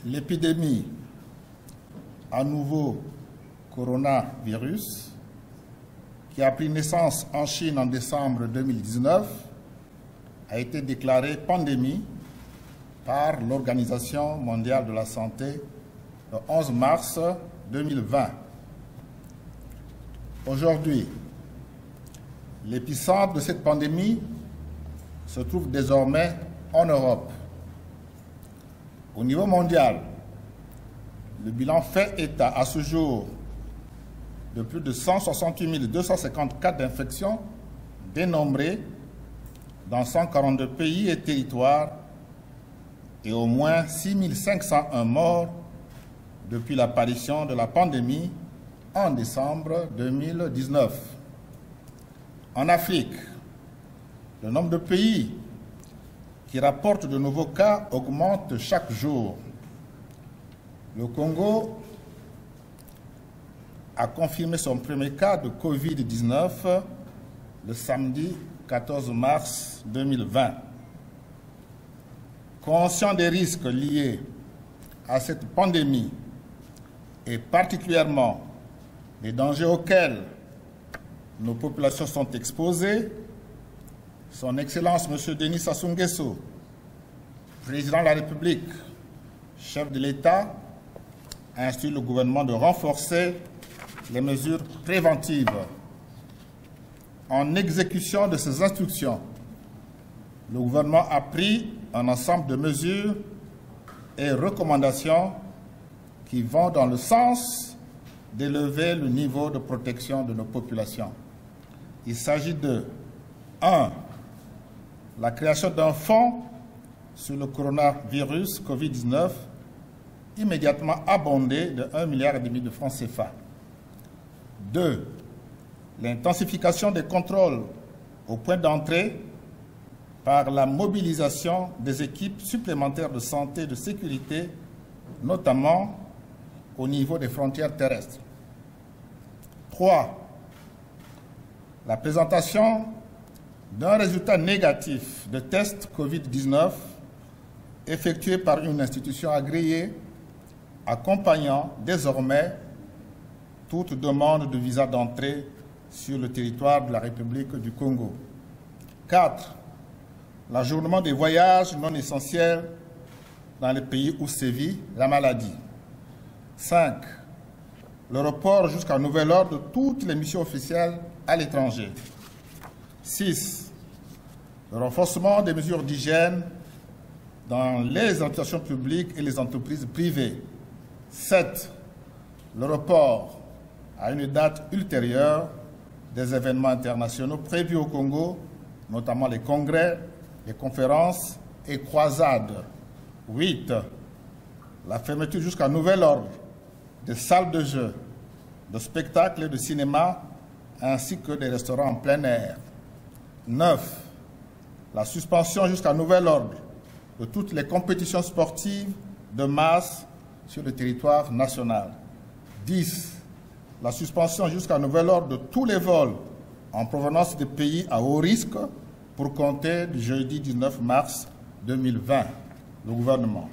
L'épidémie à nouveau coronavirus, qui a pris naissance en Chine en décembre 2019, a été déclarée pandémie par l'Organisation mondiale de la santé le 11 mars 2020. Aujourd'hui, l'épicentre de cette pandémie se trouve désormais en Europe. Au niveau mondial, le bilan fait état à ce jour de plus de 168 250 cas d'infection dénombrés dans 142 pays et territoires et au moins 6 501 morts depuis l'apparition de la pandémie en décembre 2019. En Afrique, le nombre de pays qui rapportent de nouveaux cas augmente chaque jour. Le Congo a confirmé son premier cas de Covid-19 le samedi 14 mars 2020. Conscient des risques liés à cette pandémie et particulièrement les dangers auxquels nos populations sont exposées, Son Excellence M. Denis Sassou Nguesso, Président de la République, chef de l'État, a instruit le gouvernement de renforcer les mesures préventives. En exécution de ces instructions, le gouvernement a pris un ensemble de mesures et recommandations qui vont dans le sens d'élever le niveau de protection de nos populations. Il s'agit de 1. La création d'un fonds sur le coronavirus Covid-19 immédiatement abondé de 1,5 milliard de francs CFA. 2. L'intensification des contrôles au point d'entrée par la mobilisation des équipes supplémentaires de santé et de sécurité, notamment au niveau des frontières terrestres. 3. La présentation d'un résultat négatif de test Covid-19 effectué par une institution agréée, accompagnant désormais toute demande de visa d'entrée sur le territoire de la République du Congo. 4. L'ajournement des voyages non essentiels dans les pays où sévit la maladie. 5. Le report jusqu'à nouvel ordre de toutes les missions officielles à l'étranger. 6. Le renforcement des mesures d'hygiène dans les institutions publiques et les entreprises privées. 7. Le report à une date ultérieure des événements internationaux prévus au Congo, notamment les congrès, les conférences et croisades. 8. La fermeture jusqu'à nouvel ordre des salles de jeux, de spectacles et de cinéma, ainsi que des restaurants en plein air. 9. La suspension jusqu'à nouvel ordre de toutes les compétitions sportives de masse sur le territoire national. 10. La suspension jusqu'à nouvel ordre de tous les vols en provenance des pays à haut risque pour compter du jeudi 19 mars 2020. Le gouvernement.